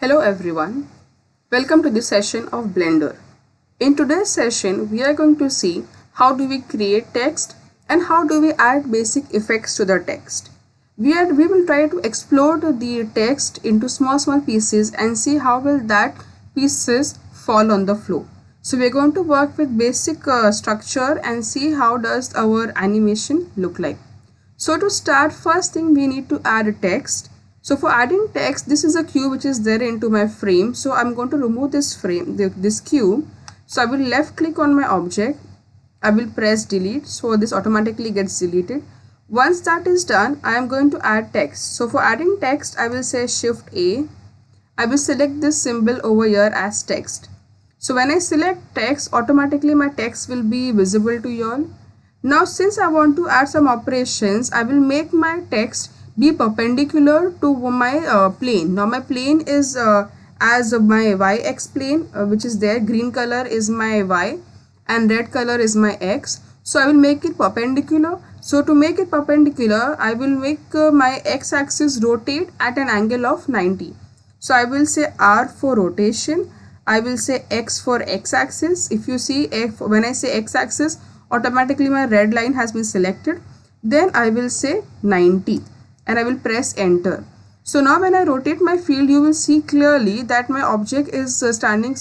Hello everyone, welcome to this session of Blender. In today's session, we are going to see how do we create text and how do we add basic effects to the text. We will try to explore the text into small pieces and see how will that pieces fall on the floor. So we are going to work with basic structure and see how does our animation look like. So to start, first thing we need to add a text. So for adding text, this is a cube which is there into my frame. So I'm going to remove this frame, this cube. So I will left click on my object. I will press delete. So this automatically gets deleted. Once that is done, I am going to add text. So for adding text, I will say Shift A. I will select this symbol over here as text. So when I select text, automatically my text will be visible to you all. Now since I want to add some operations, I will make my text be perpendicular to my plane. Now my plane is as my y-x plane which is there. Green color is my y and red color is my x. So I will make it perpendicular. So to make it perpendicular, I will make my x-axis rotate at an angle of 90. So I will say R for rotation. I will say X for x-axis. If you see when I say x-axis, automatically my red line has been selected. Then I will say 90 and I will press enter. So now when I rotate my field, you will see clearly that my object is standing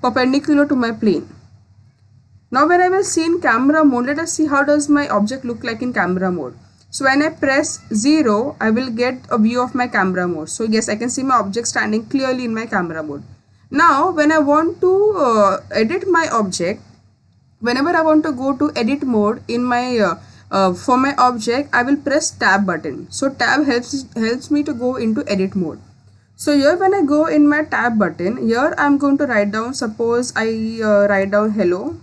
perpendicular to my plane. Now when I will see in camera mode, let us see how does my object look like in camera mode. So when I press 0, I will get a view of my camera mode. So yes, I can see my object standing clearly in my camera mode. Now when I want to edit my object, whenever I want to go to edit mode in my for my object, I will press tab button. So tab helps me to go into edit mode. So here when I go in my tab button, here I am going to write down, suppose I write down hello.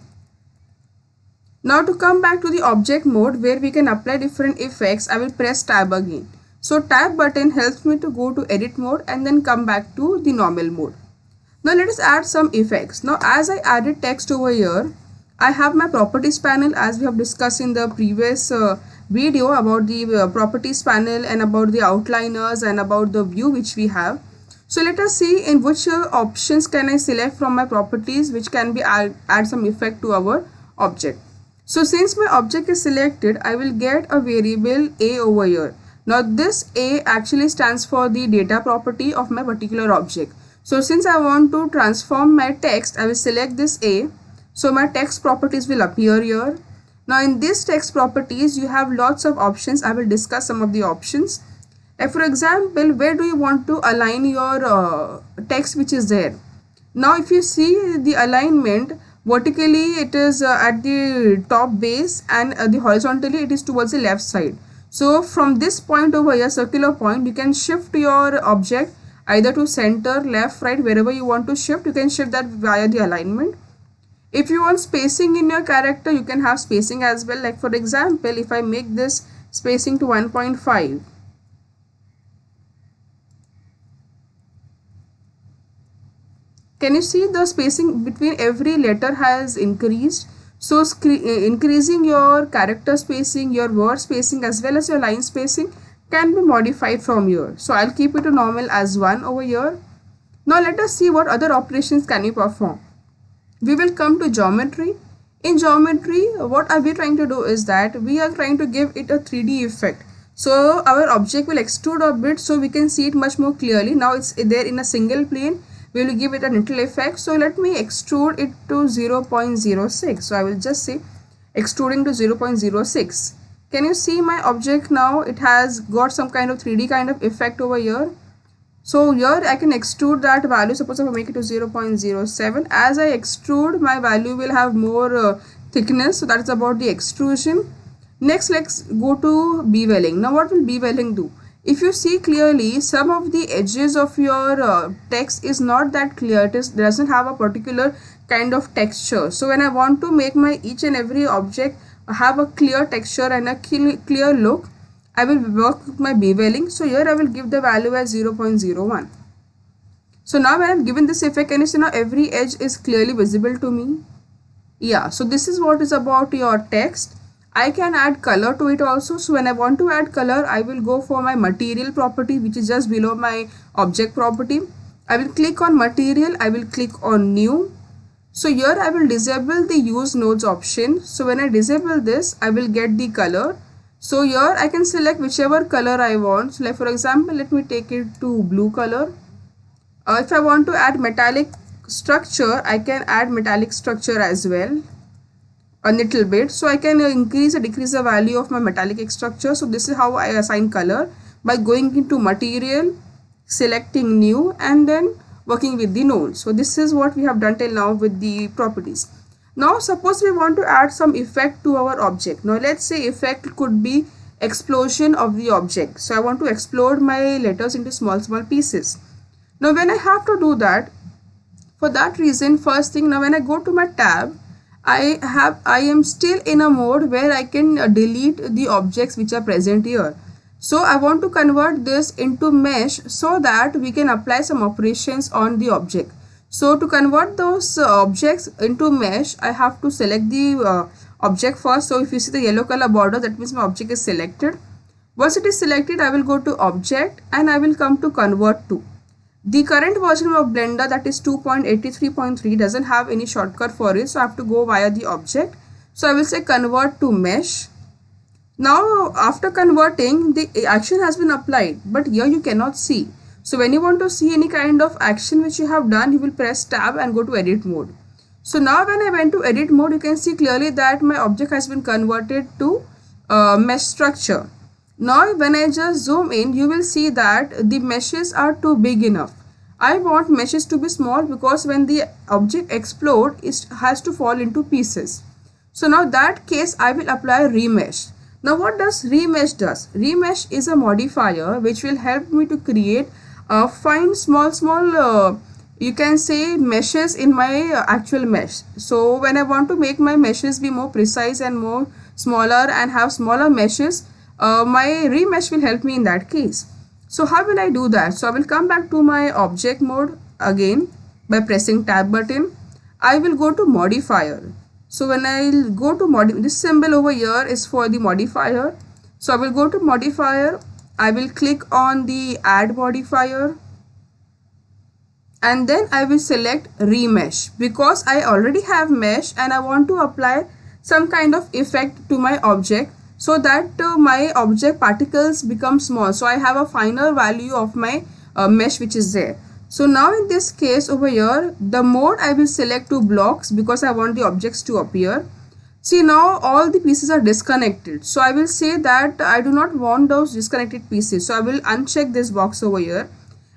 Now to come back to the object mode where we can apply different effects, I will press tab again. So tab button helps me to go to edit mode and then come back to the normal mode. Now let us add some effects. Now as I added text over here, I have my properties panel, as we have discussed in the previous video about the properties panel and about the outliners and about the view which we have. So let us see in which options can I select from my properties which can be add some effect to our object. So since my object is selected, I will get a variable A over here. Now this A actually stands for the data property of my particular object. So since I want to transform my text, I will select this A. So my text properties will appear here. Now in this text properties, you have lots of options. I will discuss some of the options. Like for example, where do you want to align your text which is there? Now if you see the alignment, vertically it is at the top base and the horizontally it is towards the left side. So from this point over here, circular point, you can shift your object either to center, left, right, wherever you want to shift. You can shift that via the alignment. If you want spacing in your character, you can have spacing as well. Like for example, if I make this spacing to 1.5. Can you see the spacing between every letter has increased? So increasing your character spacing, your word spacing as well as your line spacing can be modified from here. So I'll keep it to normal as 1 over here. Now let us see what other operations can we perform. We will come to geometry. In geometry, what are we trying to do is that we are trying to give it a 3D effect. So our object will extrude a bit so we can see it much more clearly. Now it's there in a single plane. We will give it a little effect. So let me extrude it to 0.06. So I will just say extruding to 0.06. Can you see my object now? It has got some kind of 3D kind of effect over here. So here I can extrude that value. Suppose if I make it to 0.07. As I extrude, my value will have more thickness. So that's about the extrusion. Next, let's go to beveling. Now what will beveling do? If you see clearly, some of the edges of your text is not that clear. It doesn't have a particular kind of texture. So when I want to make my each and every object have a clear texture and a clear look, I will work with my beveling. So here I will give the value as 0.01. So now when I have given this effect, can you see now every edge is clearly visible to me? Yeah, so this is what is about your text. I can add color to it also. So when I want to add color, I will go for my material property, which is just below my object property. I will click on material, I will click on new. So here I will disable the use nodes option. So when I disable this, I will get the color. So here I can select whichever color I want. So like for example, let me take it to blue color. If I want to add metallic structure, I can add metallic structure as well a little bit. So I can increase or decrease the value of my metallic structure. So this is how I assign color, by going into material, selecting new, and then working with the node. So this is what we have done till now with the properties. Now suppose we want to add some effect to our object. Now let's say effect could be explosion of the object. So I want to explode my letters into small pieces. Now when I have to do that, for that reason, first thing, now when I go to my tab, I am still in a mode where I can delete the objects which are present here. So I want to convert this into mesh so that we can apply some operations on the object. So to convert those objects into mesh, I have to select the object first. So if you see the yellow color border, that means my object is selected. Once it is selected, I will go to object and I will come to convert to. The current version of Blender, that is 2.83.3, doesn't have any shortcut for it, so I have to go via the object. So I will say convert to mesh. Now after converting, the action has been applied, but here you cannot see. So when you want to see any kind of action which you have done, you will press tab and go to edit mode. So now when I went to edit mode, you can see clearly that my object has been converted to mesh structure. Now when I just zoom in, you will see that the meshes are too big enough. I want meshes to be small because when the object explodes, it has to fall into pieces. So now that case I will apply remesh. Now what does remesh does? Remesh is a modifier which will help me to create fine small you can say meshes in my actual mesh. So when I want to make my meshes be more precise and more smaller and have smaller meshes, my remesh will help me in that case. So how will I do that? So I will come back to my object mode again by pressing tab button. I will go to modifier. So when I go to this symbol over here is for the modifier. So I will go to modifier. I will click on the add modifier. And then I will select remesh because I already have mesh and I want to apply some kind of effect to my object, so that my object particles become small, so I have a finer value of my mesh which is there. So now in this case over here, the mode I will select to blocks because I want the objects to appear. See, now all the pieces are disconnected, so I will say that I do not want those disconnected pieces, so I will uncheck this box over here.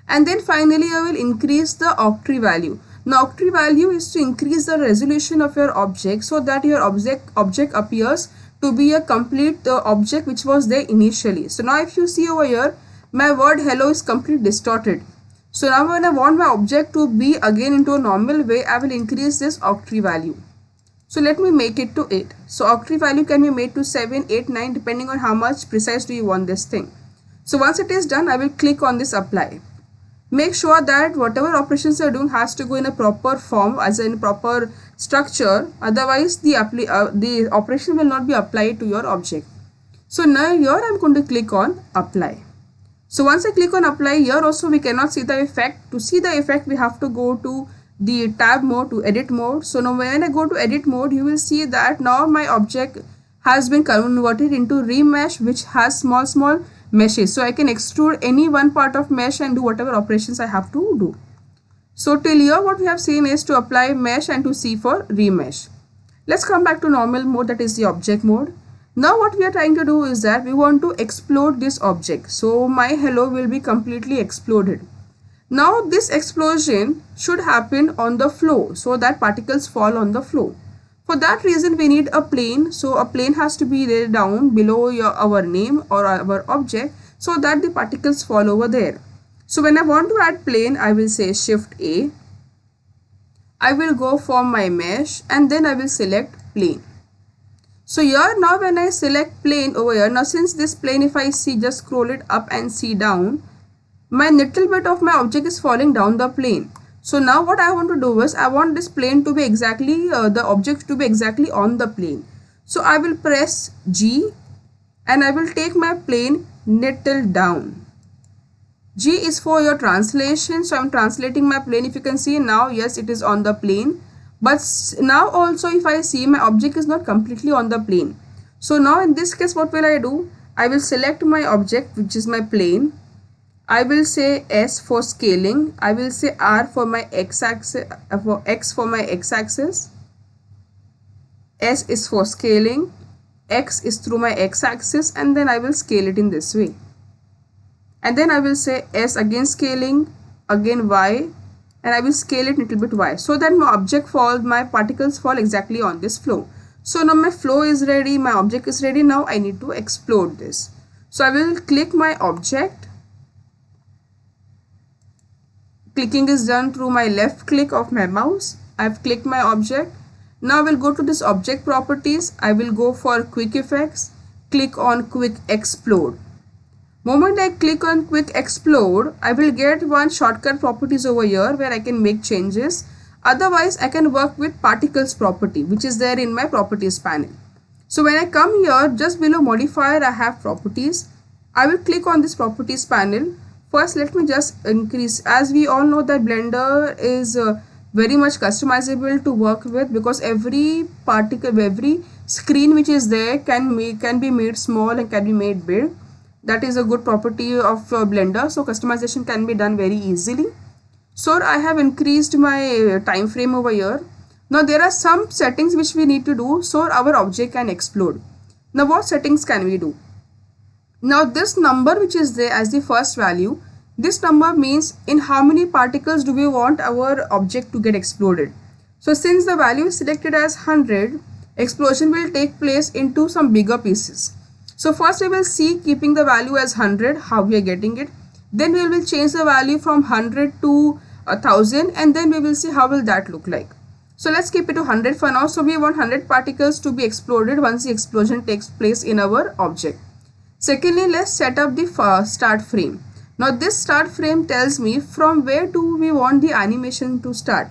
And then finally I will increase the octree value. Now octree value is to increase the resolution of your object so that your object appears to be a complete object which was there initially. So now if you see over here, my word hello is completely distorted. So now when I want my object to be again into a normal way, I will increase this octree value. So let me make it to 8. So octree value can be made to 7, 8, 9 depending on how much precise do you want this thing. So once it is done, I will click on this apply. Make sure that whatever operations you are doing has to go in a proper form, as in proper structure, otherwise the operation will not be applied to your object. So now here I am going to click on apply. So once I click on apply, here also we cannot see the effect. To see the effect, we have to go to the tab mode, to edit mode. So now when I go to edit mode, you will see that now my object has been converted into remesh, which has small meshes. So I can extrude any one part of mesh and do whatever operations I have to do. So till here what we have seen is to apply mesh and to see for remesh. Let's come back to normal mode, that is the object mode. Now what we are trying to do is that we want to explode this object. So my hello will be completely exploded. Now this explosion should happen on the flow so that particles fall on the flow. For that reason we need a plane. So a plane has to be there down below our name or our object so that the particles fall over there. So when I want to add plane, I will say Shift A. I will go for my mesh and then I will select plane. So here now when I select plane over here, now since this plane, if I see, just scroll it up and see down, my little bit of my object is falling down the plane. So now what I want to do is I want this plane to be exactly the object to be exactly on the plane. So I will press G and I will take my plane little down, G is for your translation. So I'm translating my plane. If you can see now, yes, it is on the plane. But now also if I see my object is not completely on the plane. So now in this case, what will I do? I will select my object, which is my plane. I will say S for scaling. I will say R for my x-axis, for X for my x-axis. S is for scaling. X is through my x-axis, and then I will scale it in this way. And then I will say S again scaling, again Y, and I will scale it little bit Y, so that my object falls, my particles fall exactly on this flow. So now my flow is ready, my object is ready. Now I need to explode this. So I will click my object. Clicking is done through my left click of my mouse. I have clicked my object. Now I will go to this object properties. I will go for quick effects. Click on quick explode. Moment I click on quick explode, I will get one shortcut properties over here where I can make changes. Otherwise, I can work with particles property, which is there in my properties panel. So when I come here, just below modifier, I have properties. I will click on this properties panel. First, let me just increase. As we all know that Blender is very much customizable to work with, because every particle, every screen which is there can be made small and can be made big. That is a good property of Blender. So customization can be done very easily. So I have increased my time frame over here. Now there are some settings which we need to do so our object can explode. Now what settings can we do? Now this number which is there as the first value, this number means in how many particles do we want our object to get exploded. So since the value is selected as 100, explosion will take place into some bigger pieces. So first we will see keeping the value as 100, how we are getting it. Then we will change the value from 100 to 1000, and then we will see how will that look like. So let's keep it to 100 for now. So we want 100 particles to be exploded once the explosion takes place in our object. Secondly, let's set up the start frame. Now this start frame tells me from where do we want the animation to start.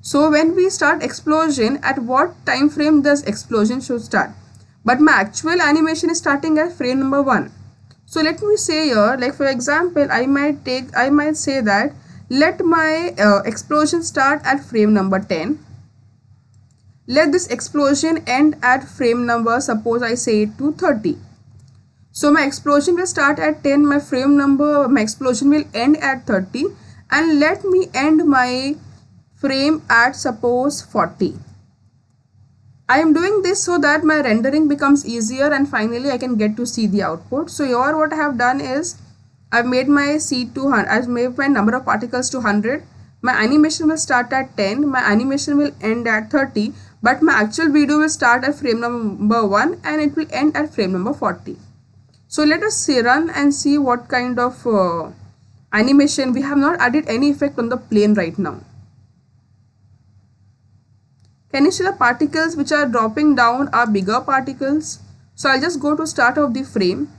So when we start explosion, at what time frame does explosion should start? But my actual animation is starting at frame number 1. So let me say here, like for example, I might say that let my explosion start at frame number 10. Let this explosion end at frame number, suppose I say it to 30. So my explosion will start at 10, my explosion will end at 30, and let me end my frame at suppose 40. I am doing this so that my rendering becomes easier and finally I can get to see the output. So here what I have done is I've made my seed to 100. I've made my number of particles to 100. My animation will start at 10. My animation will end at 30. But my actual video will start at frame number 1 and it will end at frame number 40. So let us run and see what kind of animation. We have not added any effect on the plane right now. Can you see the particles which are dropping down are bigger particles? So I'll just go to start of the frame.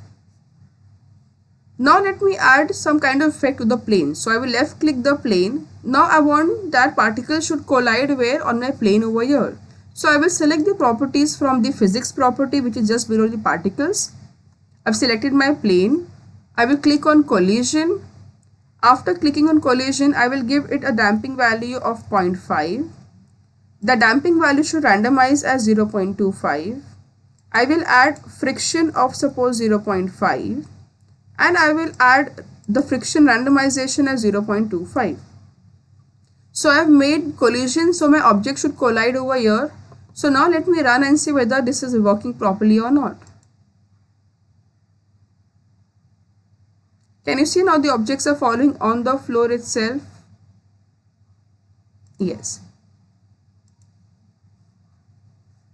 Now let me add some kind of effect to the plane. So I will left click the plane. Now I want that particle should collide where on my plane over here. So I will select the properties from the physics property which is just below the particles. I've selected my plane. I will click on collision. After clicking on collision, I will give it a damping value of 0.5. The damping value should randomize as 0.25. I will add friction of suppose 0.5, and I will add the friction randomization as 0.25. So I have made collision, so my object should collide over here. So now let me run and see whether this is working properly or not. Can you see now the objects are falling on the floor itself? Yes.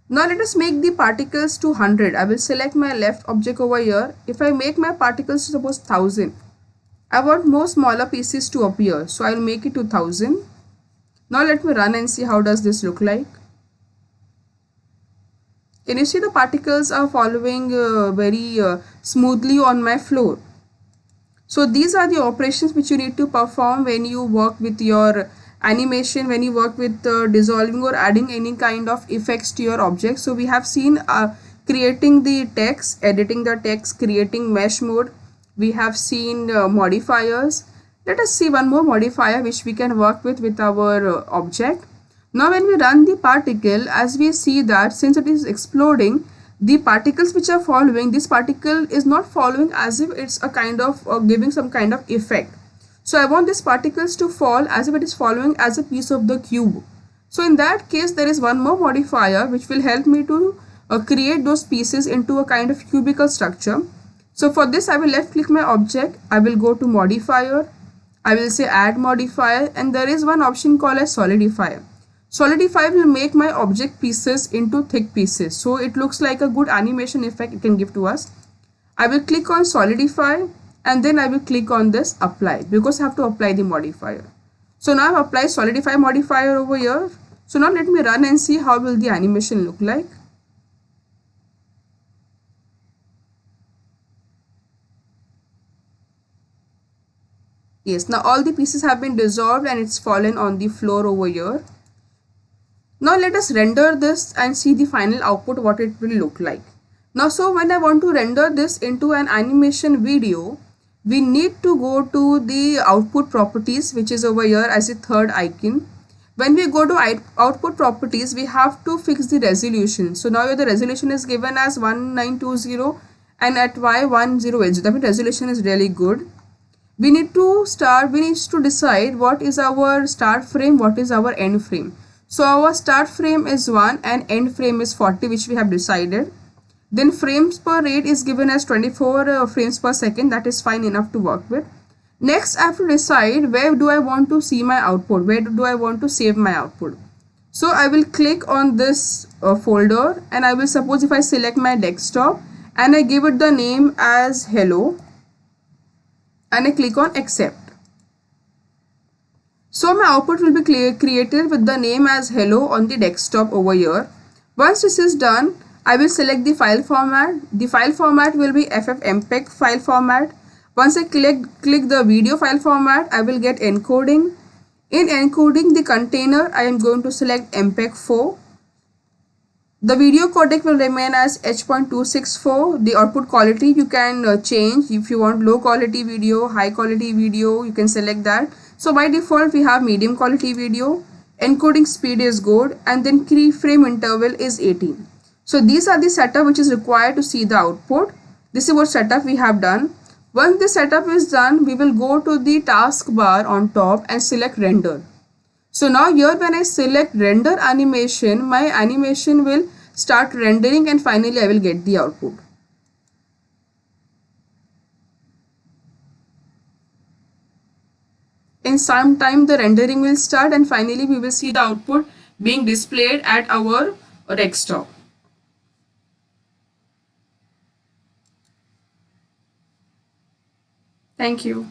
Now let us make the particles to 100. I will select my left object over here. If I make my particles to suppose 1000, I want more smaller pieces to appear. So I will make it to 1000. Now let me run and see how does this look like. Can you see the particles are following very smoothly on my floor? So these are the operations which you need to perform when you work with your animation, when you work with dissolving or adding any kind of effects to your object. So we have seen creating the text, editing the text, creating mesh mode, We have seen modifiers. Let us see one more modifier which we can work with our object. Now when we run the particle, as we see that since it is exploding, the particles which are following, this particle is not following as if it's a kind of giving some kind of effect. So I want these particles to fall as if it is following as a piece of the cube. So in that case, there is one more modifier which will help me to create those pieces into a kind of cubical structure. So for this, I will left click my object. I will go to modifier. I will say add modifier, and there is one option called as solidifier. Solidify will make my object pieces into thick pieces. So it looks like a good animation effect it can give to us. I will click on solidify, and then I will click on this apply because I have to apply the modifier. So now I've applied solidify modifier over here. So now let me run and see how will the animation look like. Yes, now all the pieces have been dissolved and it's fallen on the floor over here. Now let us render this and see the final output, what it will look like. Now, so when I want to render this into an animation video, we need to go to the output properties, which is over here as a third icon. When we go to output properties, we have to fix the resolution. So now the resolution is given as 1920 and at y10h. That means resolution is really good. We need to decide what is our start frame, what is our end frame. So our start frame is 1 and end frame is 40, which we have decided. Then frames per rate is given as 24 frames per second. That is fine enough to work with. Next, I have to decide where do I want to see my output, where do I want to save my output. So I will click on this folder, and I will suppose if I select my desktop and I give it the name as hello, and I click on accept. So my output will be created with the name as hello on the desktop over here. Once this is done, I will select the file format. The file format will be FFmpeg file format. Once I click the video file format, I will get encoding. In encoding the container, I am going to select MPEG-4. The video codec will remain as H.264. The output quality you can change. If you want low quality video, high quality video, you can select that. So by default, we have medium quality video. Encoding speed is good, and then keyframe interval is 18. So these are the setup which is required to see the output. This is what setup we have done. Once the setup is done, we will go to the taskbar on top and select render. So now here when I select render animation, my animation will start rendering and finally I will get the output. In some time the rendering will start and finally we will see the output being displayed at our desktop. Thank you.